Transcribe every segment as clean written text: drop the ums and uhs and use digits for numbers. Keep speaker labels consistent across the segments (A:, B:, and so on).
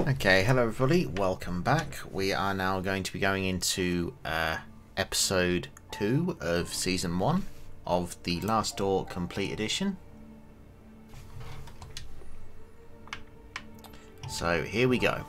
A: Okay, hello everybody, welcome back. We are now going to be going into episode 2 of season 1 of the Last Door Complete Edition. So here we go.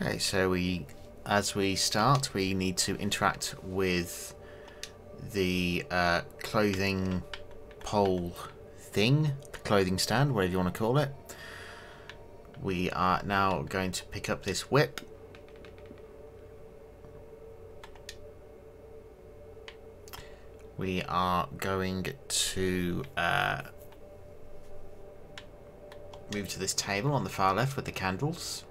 A: Okay, so as we start, we need to interact with the clothing pole thing, the clothing stand, whatever you want to call it. We are now going to pick up this whip. We are going to move to this table on the far left with the candles.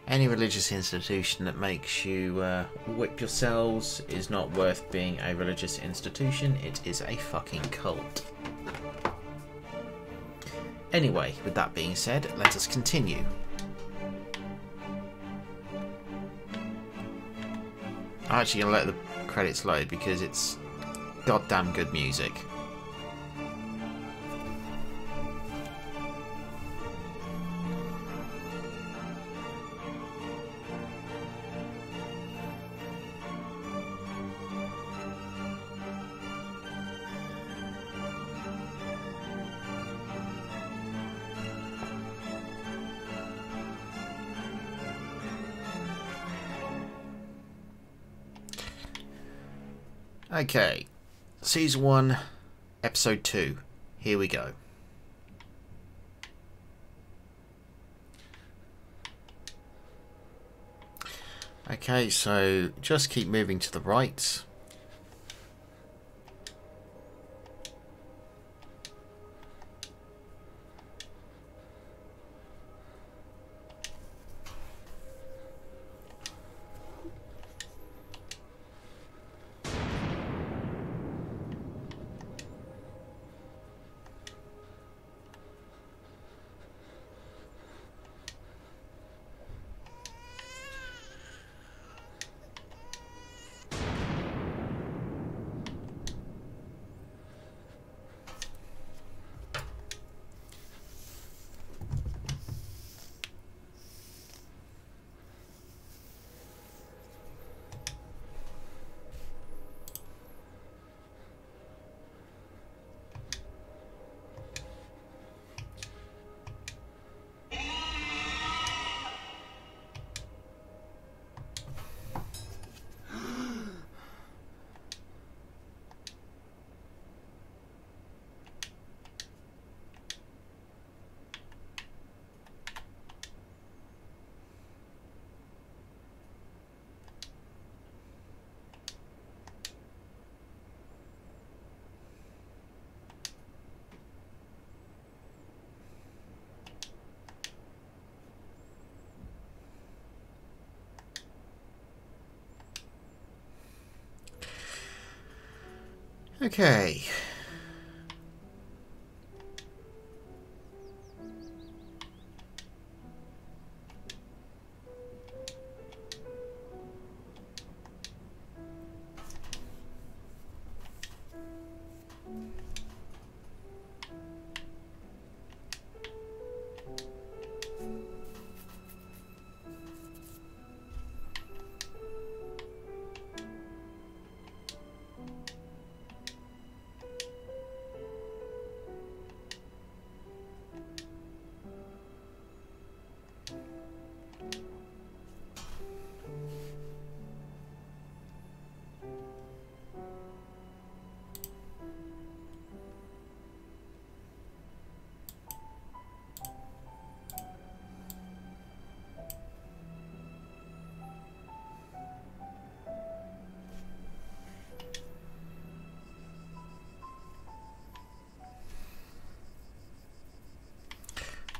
A: Any religious institution that makes you whip yourselves is not worth being a religious institution. It is a fucking cult. Anyway, with that being said, let us continue. I'm actually going to let the credits load because it's goddamn good music. Okay, season 1, episode 2. Here we go. Okay, so just keep moving to the right. Okay.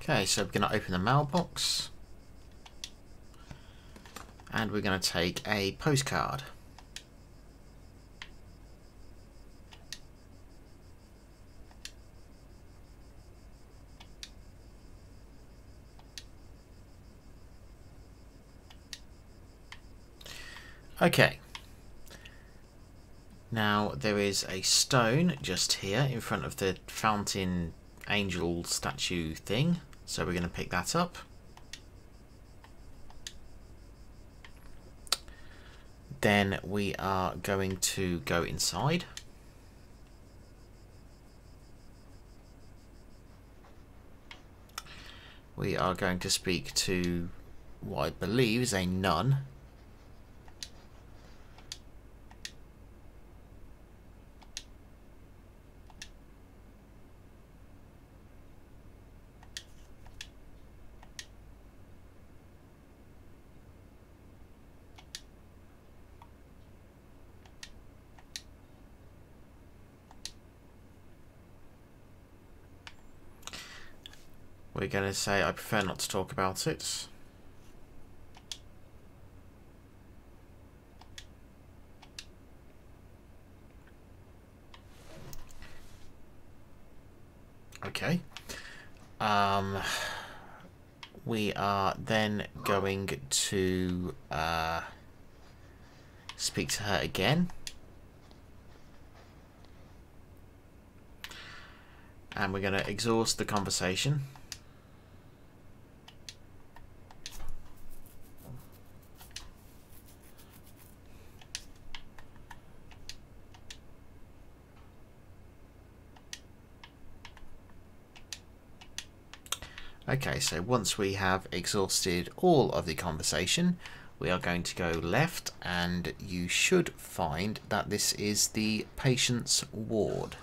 A: Okay, so we're going to open the mailbox. And we're going to take a postcard. Okay. Now there is a stone just here in front of the fountain angel statue thing. So we're going to pick that up. Then we are going to go inside. We are going to speak to what I believe is a nun. We're going to say, I prefer not to talk about it. Okay. We are then going to speak to her again. And we're going to exhaust the conversation. Okay, so once we have exhausted all of the conversation, we are going to go left, and you should find that this is the patient's ward.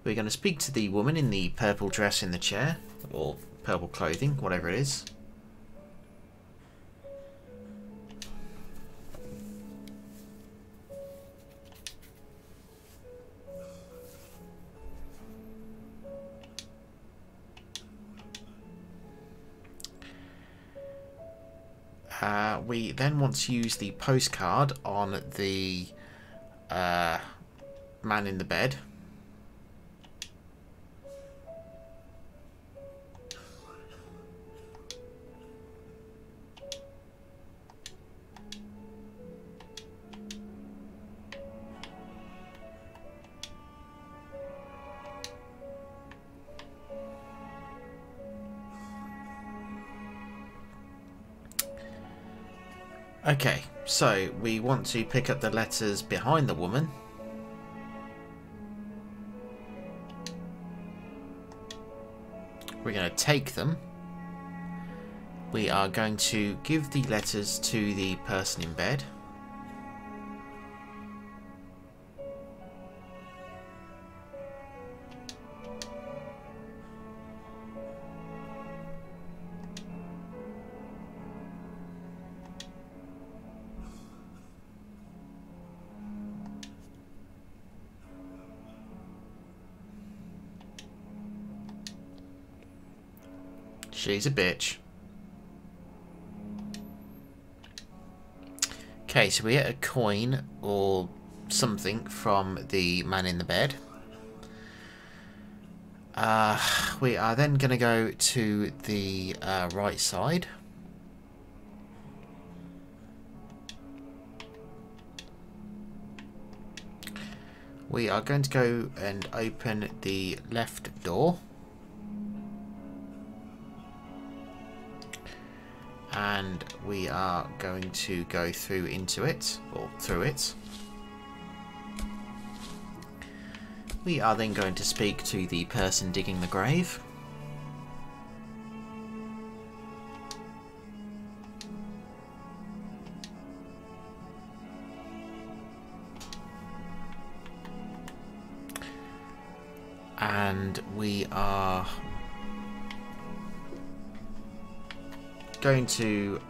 A: We're going to speak to the woman in the purple dress in the chair, or purple clothing, whatever it is. We then want to use the postcard on the man in the bed. Okay, so we want to pick up the letters behind the woman. We're going to take them. We are going to give the letters to the person in bed. She's a bitch. Okay, so we get a coin or something from the man in the bed. We are then going to go to the right side. We are going to go and open the left door. And we are going to go through into it, or through it. We are then going to speak to the person digging the grave. And we are going to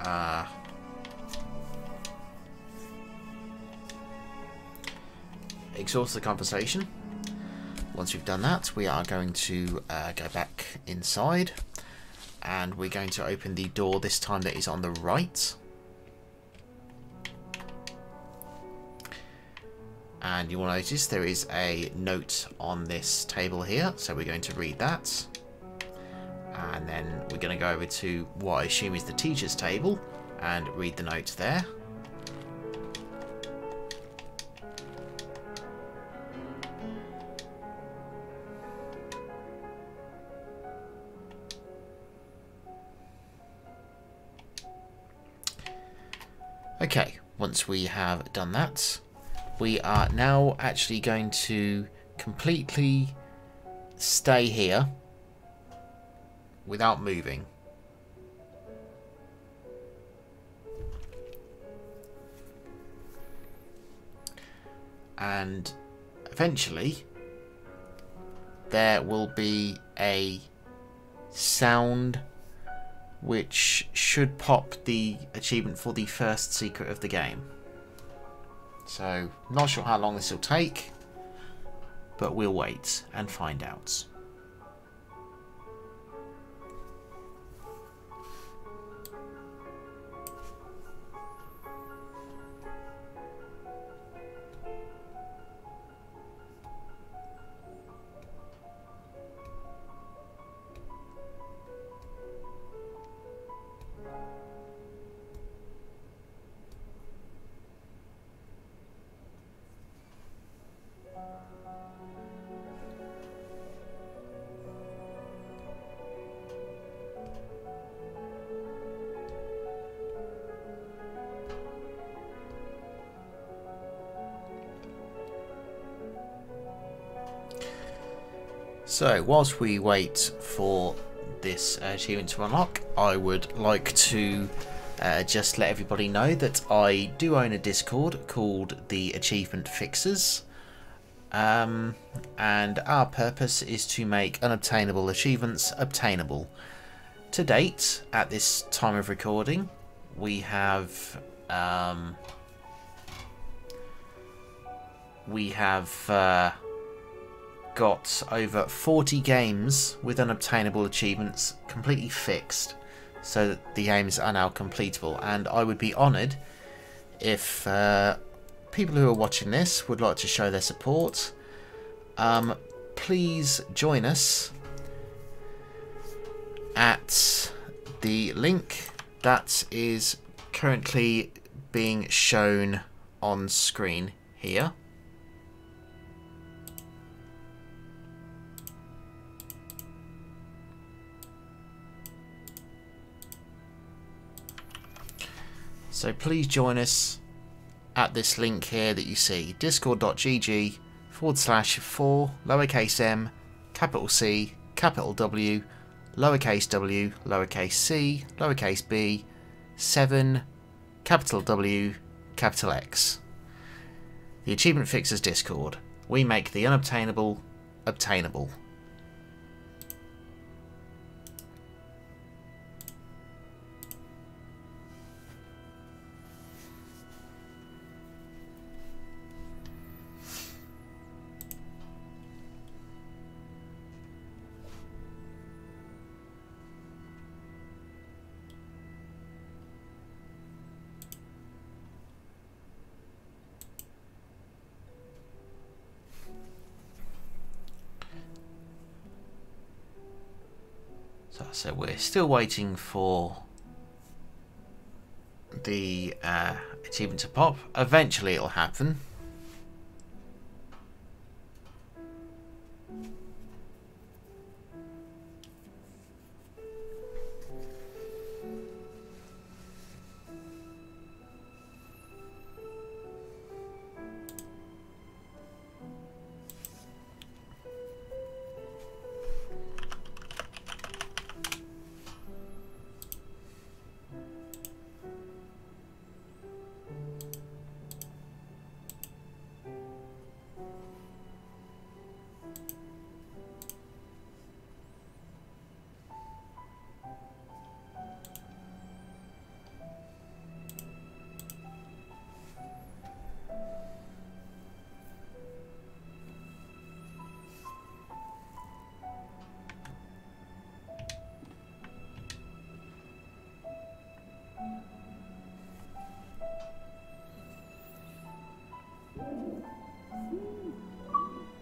A: exhaust the conversation. once we've done that, we are going to go back inside, and we're going to open the door this time that is on the right. And you will notice there is a note on this table here, so we're going to read that. And then we're going to go over to what I assume is the teacher's table and read the note there. Okay, once we have done that, we are now actually going to completely stay here without moving. And eventually there will be a sound which should pop the achievement for the first secret of the game. So, not sure how long this will take, but we'll wait and find out. So, whilst we wait for this achievement to unlock, I would like to just let everybody know that I do own a Discord called the Achievement Fixers, and our purpose is to make unobtainable achievements obtainable. To date, at this time of recording, we have got over 40 games with unobtainable achievements completely fixed, so that the games are now completable. And I would be honoured if people who are watching this would like to show their support. Please join us at the link that is currently being shown on screen here. So please join us at this link here that you see, discord.gg/4 lowercase m, capital C, capital W, lowercase w, lowercase c, lowercase b, 7, capital W, capital X. The Achievement Fixers Discord. We make the unobtainable obtainable. So we're still waiting for the achievement to pop. Eventually it'll happen.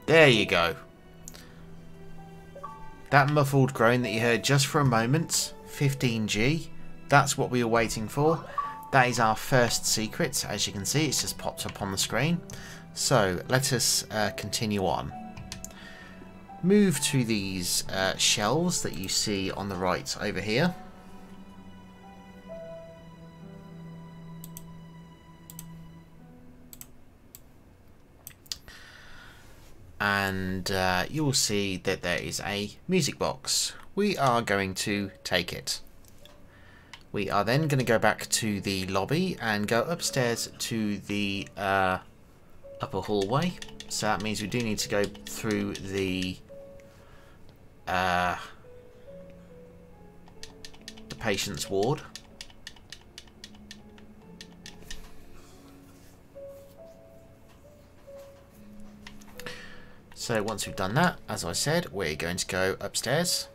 A: There you go. That muffled groan that you heard just for a moment, 15G, that's what we were waiting for. That is our first secret. As you can see, it's just popped up on the screen. So let us continue on. Move to these shelves that you see on the right over here. And you will see that there is a music box. We are going to take it. We are then going to go back to the lobby and go upstairs to the upper hallway. So that means we do need to go through the patient's ward. So once we've done that, as I said, we're going to go upstairs.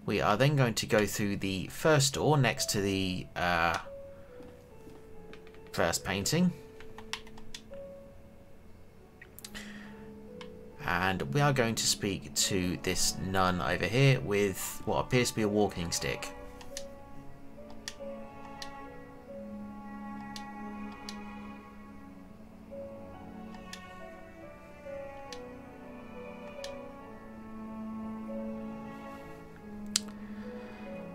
A: We are then going to go through the first door next to the first painting. And we are going to speak to this nun over here with what appears to be a walking stick.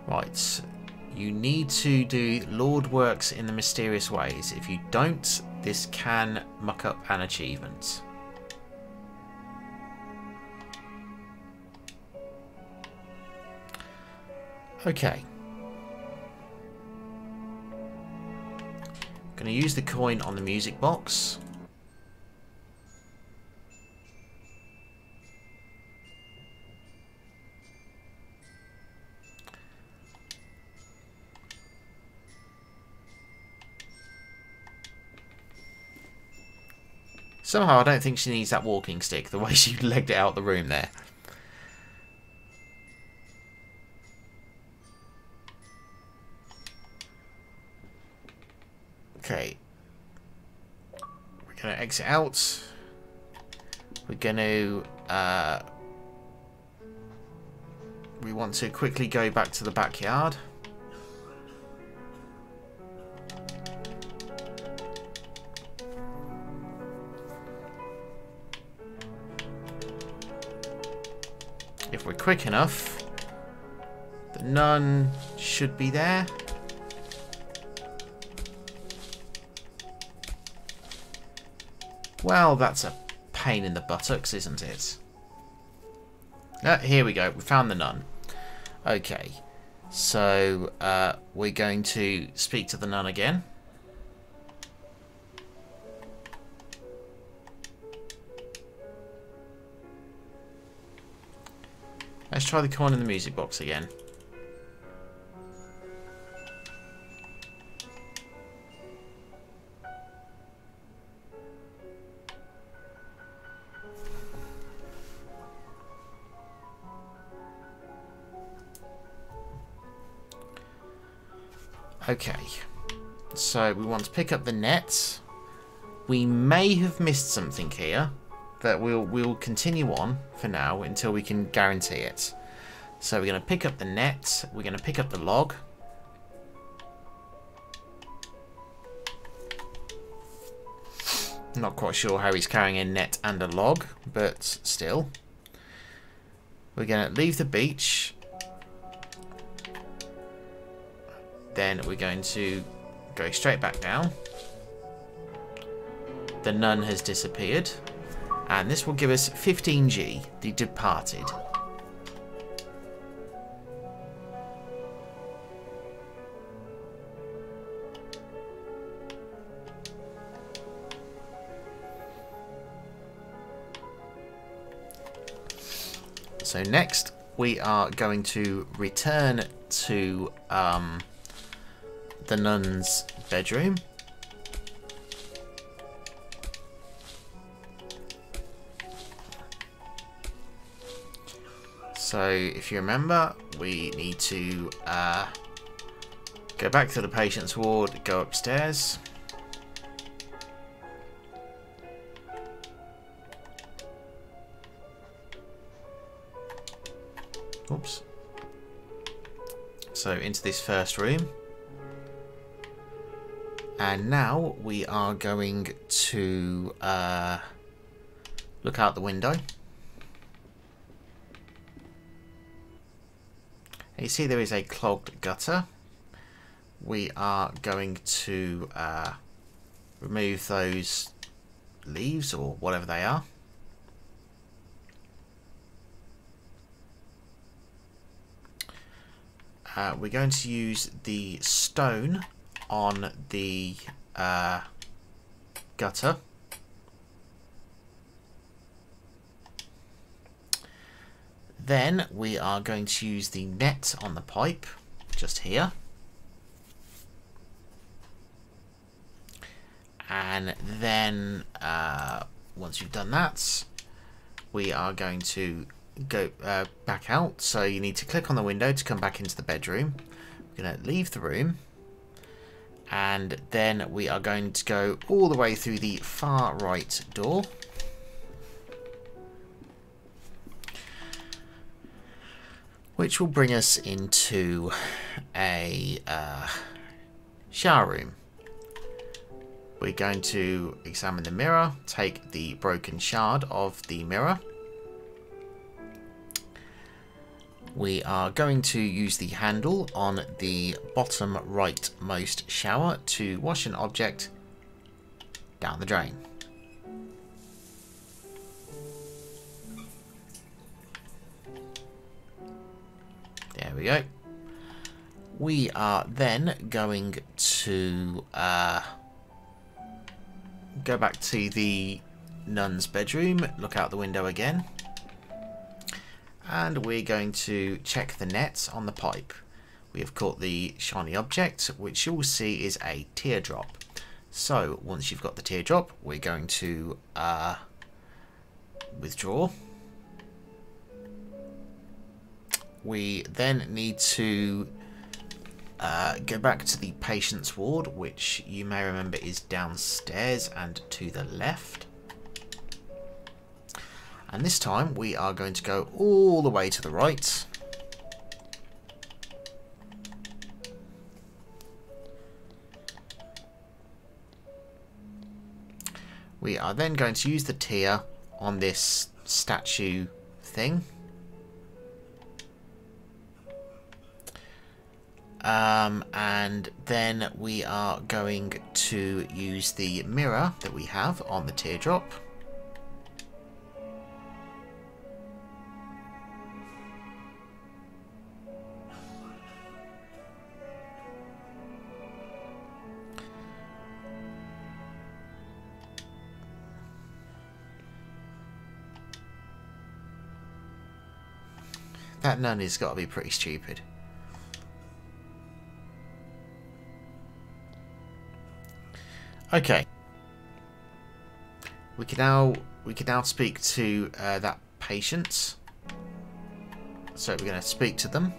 A: Right, you need to do Lord works in the mysterious ways. If you don't, this can muck up an achievement. Okay. Going to use the coin on the music box. Somehow I don't think she needs that walking stick, the way she legged it out the room there. Okay. We're going to exit out. We're going to... we want to quickly go back to the backyard. If we're quick enough, the nun should be there. Well, that's a pain in the buttocks, isn't it? Here we go. We found the nun. Okay. So, we're going to speak to the nun again. Let's try the coin in the music box again. Okay, so we want to pick up the net. We may have missed something here, but we'll continue on for now until we can guarantee it. So we're going to pick up the net. We're going to pick up the log. Not quite sure how he's carrying a net and a log, but still. We're going to leave the beach. Then we're going to go straight back down. The nun has disappeared. And this will give us 15G, the departed. So next we are going to return to the nun's bedroom. So if you remember, we need to go back to the patient's ward, go upstairs. Oops. So into this first room. And now we are going to look out the window. And you see there is a clogged gutter. We are going to remove those leaves or whatever they are. We're going to use the stone on the gutter. Then we are going to use the net on the pipe just here. And then once you've done that, we are going to go back out. So you need to click on the window to come back into the bedroom. We're going to leave the room. And then we are going to go all the way through the far right door. Which will bring us into a shower room. We're going to examine the mirror, take the broken shard of the mirror. We are going to use the handle on the bottom rightmost shower to wash an object down the drain. There we go. We are then going to go back to the nun's bedroom, look out the window again. And we're going to check the net on the pipe. We have caught the shiny object, which you'll see is a teardrop. So once you've got the teardrop, we're going to withdraw. We then need to go back to the patient's ward, which you may remember is downstairs and to the left. And this time we are going to go all the way to the right. We are then going to use the tear on this statue thing. And then we are going to use the mirror that we have on the teardrop. That nun has got to be pretty stupid. Okay. We can now speak to that patient. So we're going to speak to them.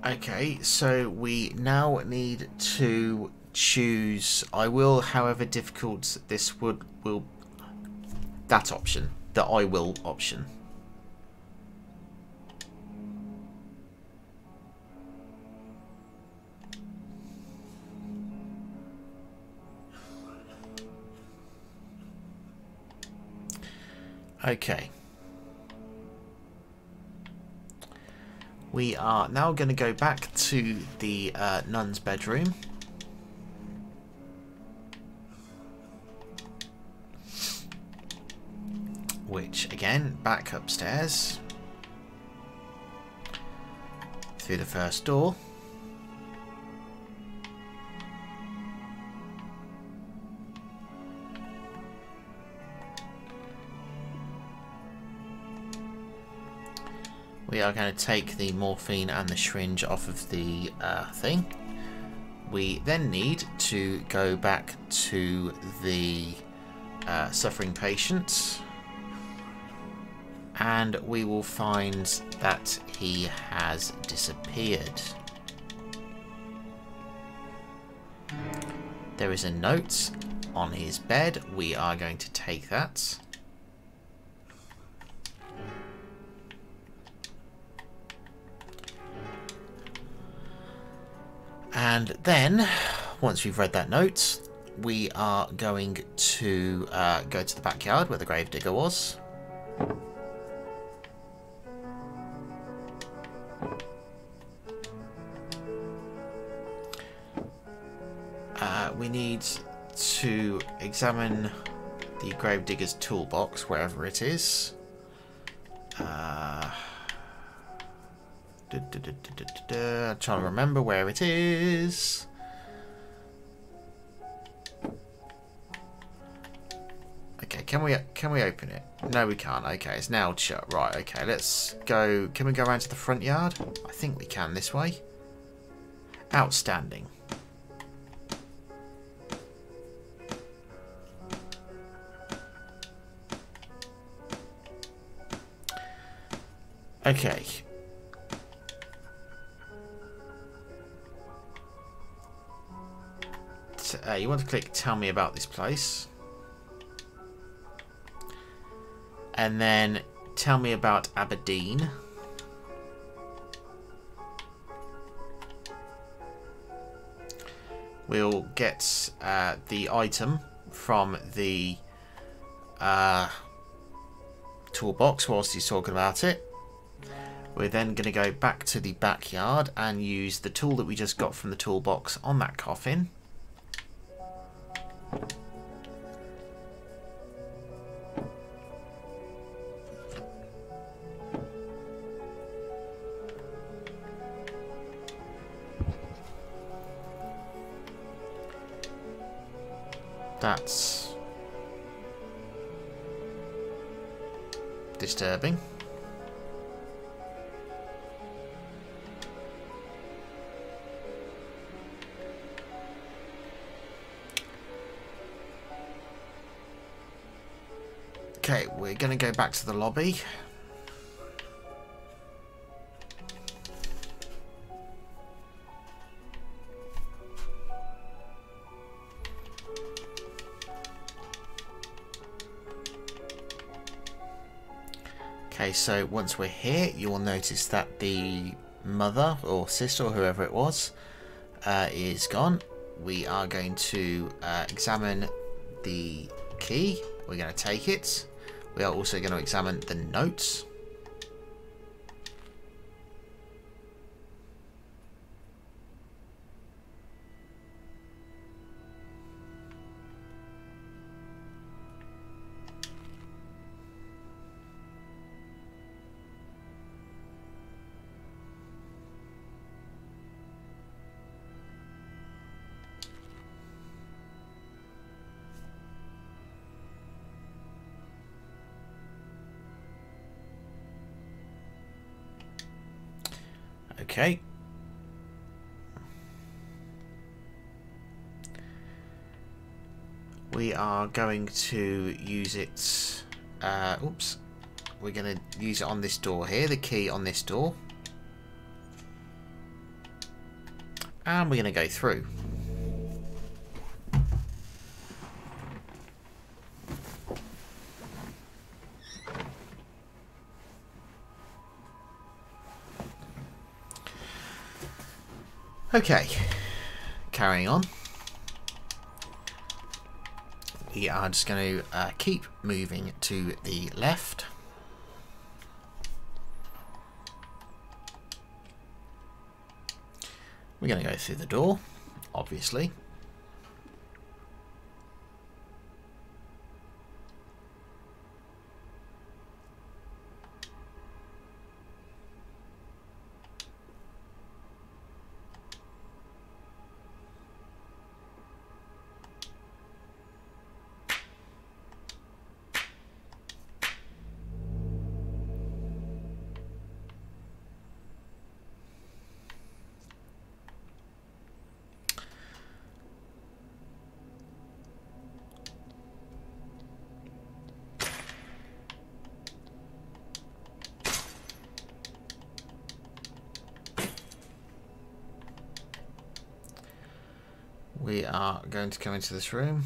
A: Okay, so we now need to choose. I will, however difficult this will that option, the I will option. Okay. We are now going to go back to the nun's bedroom. Which, again, back upstairs. Through the first door. We are going to take the morphine and the syringe off of the thing. We then need to go back to the suffering patient, and we will find that he has disappeared. There is a note on his bed. We are going to take that. And then, once we've read that note, we are going to go to the backyard where the gravedigger was. We need to examine the gravedigger's toolbox, wherever it is. I'm trying to remember where it is. Okay, can we open it? No, we can't. Okay, it's now shut. Right, okay, let's go. Can we go around to the front yard? I think we can this way. Outstanding. Okay. You want to click tell me about this place. And then tell me about Aberdeen. We'll get the item from the toolbox whilst he's talking about it. We're then going to go back to the backyard and use the tool that we just got from the toolbox on that coffin. That's disturbing. Okay, we're going to go back to the lobby. Okay, so once we're here, you will notice that the mother or sister or whoever it was is gone. We are going to examine the key. We're going to take it. We are also going to examine the notes. Okay. We are going to use it. Oops. We're going to use it on this door here, the key on this door. And we're going to go through. Okay, carrying on. We are just going to keep moving to the left. We're going to go through the door, obviously. We are going to come into this room.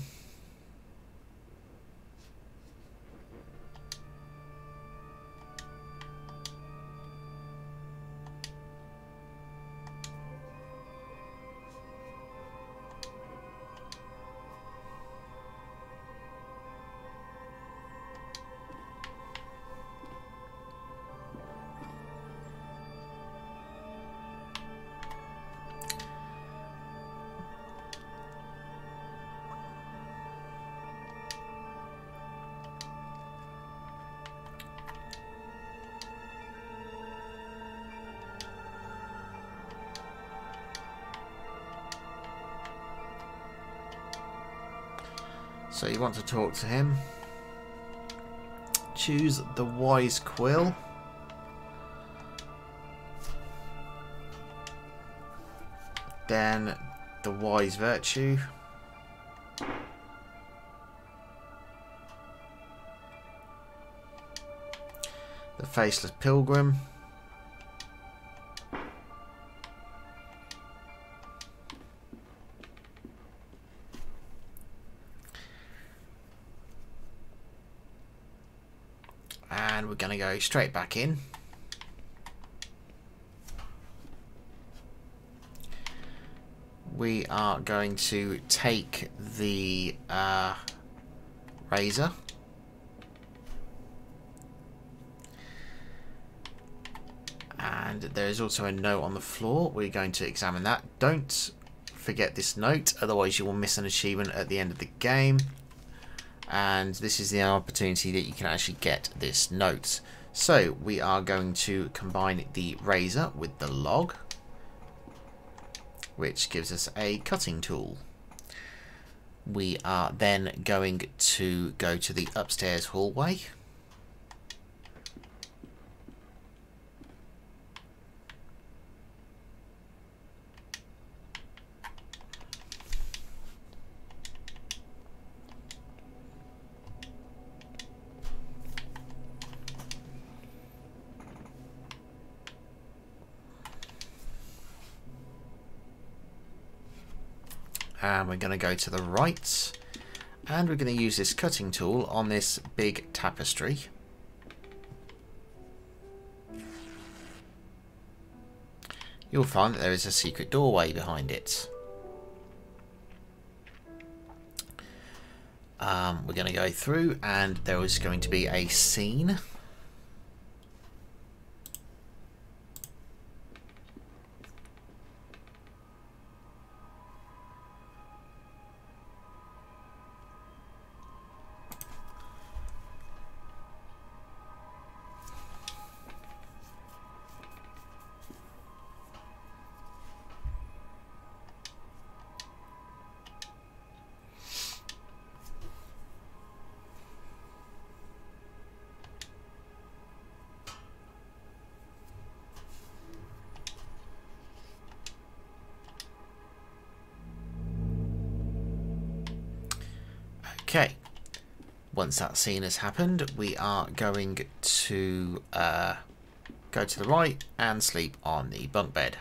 A: So you want to talk to him. Choose the Wise Quill. Then the Wise Virtue. The Faceless Pilgrim. And we're going to go straight back in. We are going to take the razor. And there is also a note on the floor. We're going to examine that. Don't forget this note, otherwise you will miss an achievement at the end of the game. And this is the opportunity that you can actually get this note. So we are going to combine the razor with the log, which gives us a cutting tool. We are then going to go to the upstairs hallway. And we're going to go to the right, and we're going to use this cutting tool on this big tapestry. You'll find that there is a secret doorway behind it. We're going to go through, and there is going to be a scene. Okay, once that scene has happened, we are going to go to the right and sleep on the bunk bed.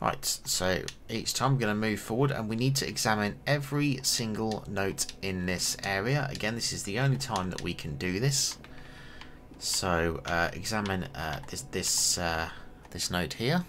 A: Right, so each time we're going to move forward, and we need to examine every single note in this area. Again, this is the only time that we can do this. So examine this note here.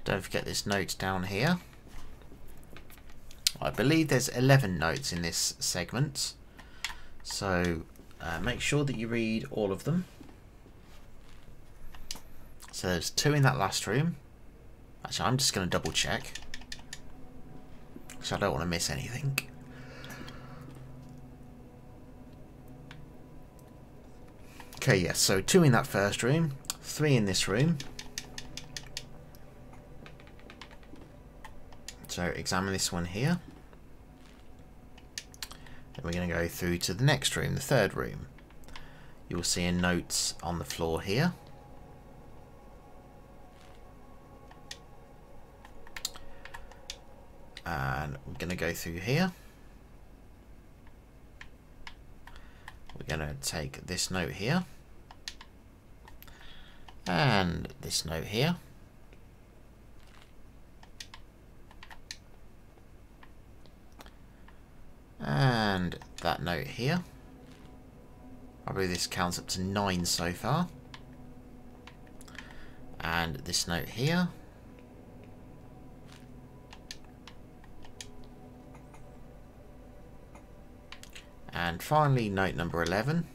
A: Don't forget this note down here. I believe there's 11 notes in this segment. So make sure that you read all of them. So there's 2 in that last room. Actually, I'm just going to double check, because I don't want to miss anything. Okay, yes, so 2 in that first room, 3 in this room. So examine this one here. We're going to go through to the next room, the third room. You'll see a note on the floor here. And we're going to go through here. We're going to take this note here. And this note here. And that note here. I believe this counts up to 9 so far. And this note here. And finally, note number 11.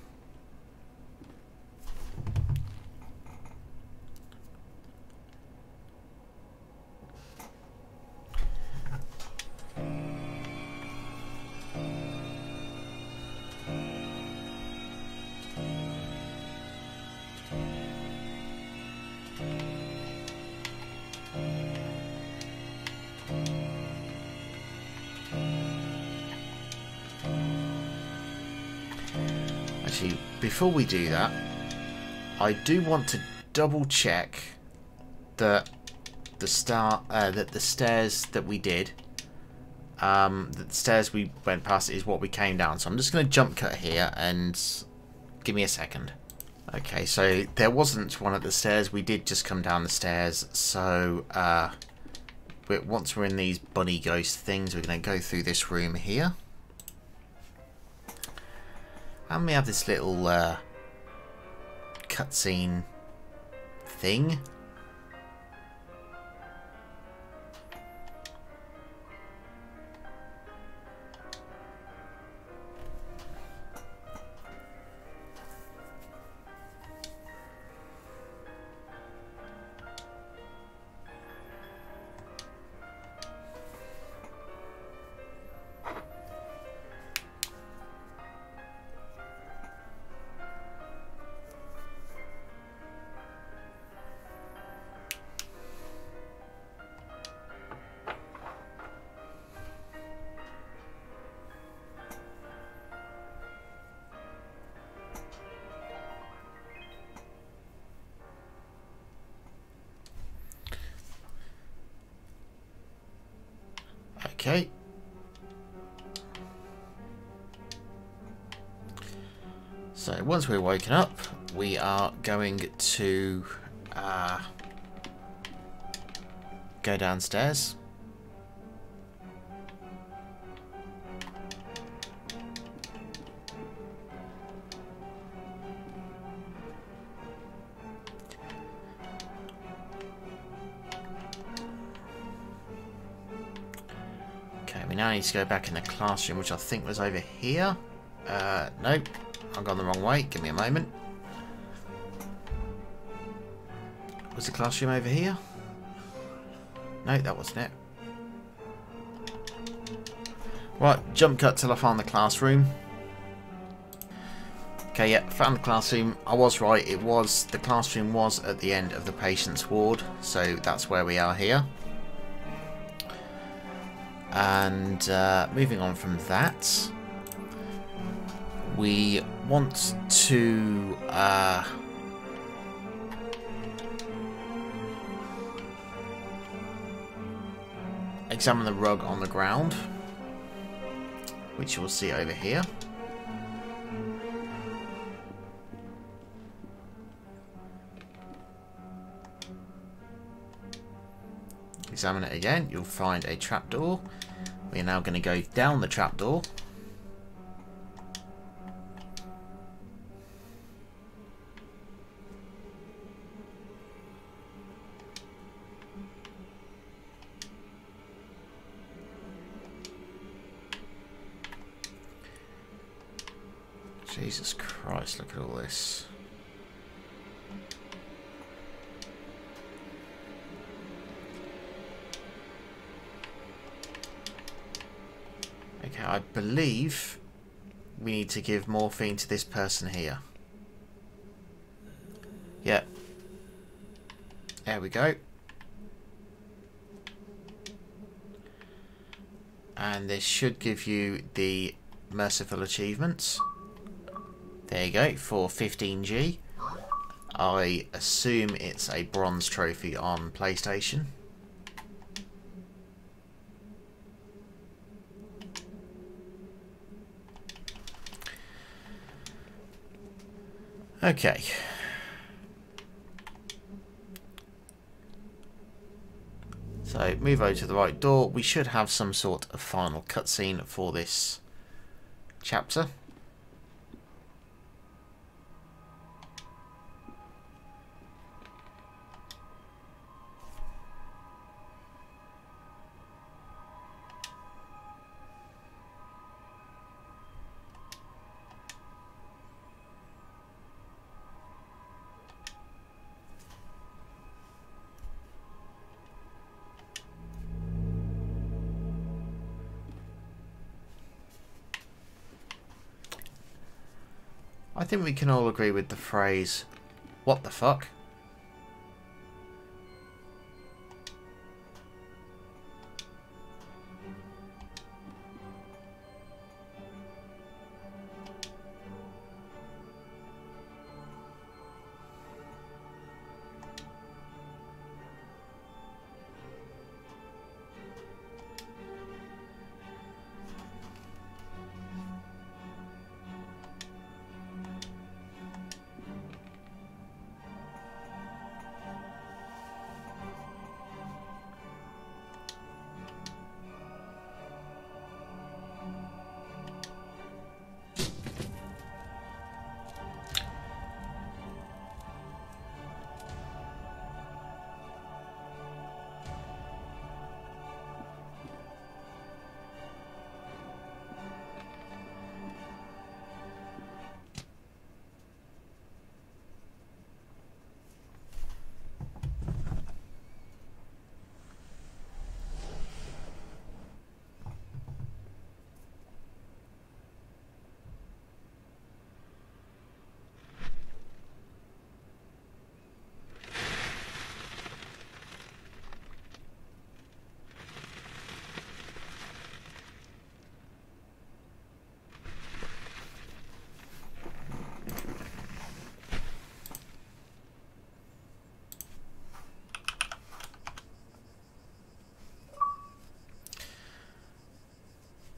A: Actually, before we do that, I do want to double check that the stairs that we did, the stairs we went past is what we came down. So I'm just going to jump cut here and give me a second. Okay, so there wasn't one at the stairs. We did just come down the stairs. So once we're in these bunny ghost things, we're going to go through this room here. And we have this little cutscene thing. Okay. So once we're woken up, we are going to go downstairs. Okay, we now need to go back in the classroom, which I think was over here. Nope, I've gone the wrong way. Give me a moment. Was the classroom over here? No, that wasn't it. Right, jump cut till I found the classroom. Okay, yeah, found the classroom. I was right. The classroom was at the end of the patient's ward, so that's where we are here. And moving on from that, we want to examine the rug on the ground, which you'll see over here. Examine it again, you'll find a trapdoor. We're now going to go down the trapdoor. Jesus Christ, look at all this. Okay, I believe we need to give morphine to this person here. Yep. There we go. And this should give you the merciful achievements. There you go, for 15G. I assume it's a bronze trophy on PlayStation. Okay. So move over to the right door. We should have some sort of final cutscene for this chapter. I think we can all agree with the phrase, "What the fuck?"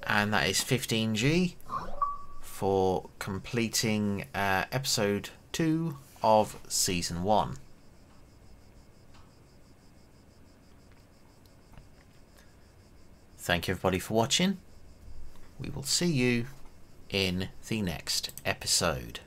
A: And that is 15G for completing episode 2 of season 1. Thank you everybody for watching. We will see you in the next episode.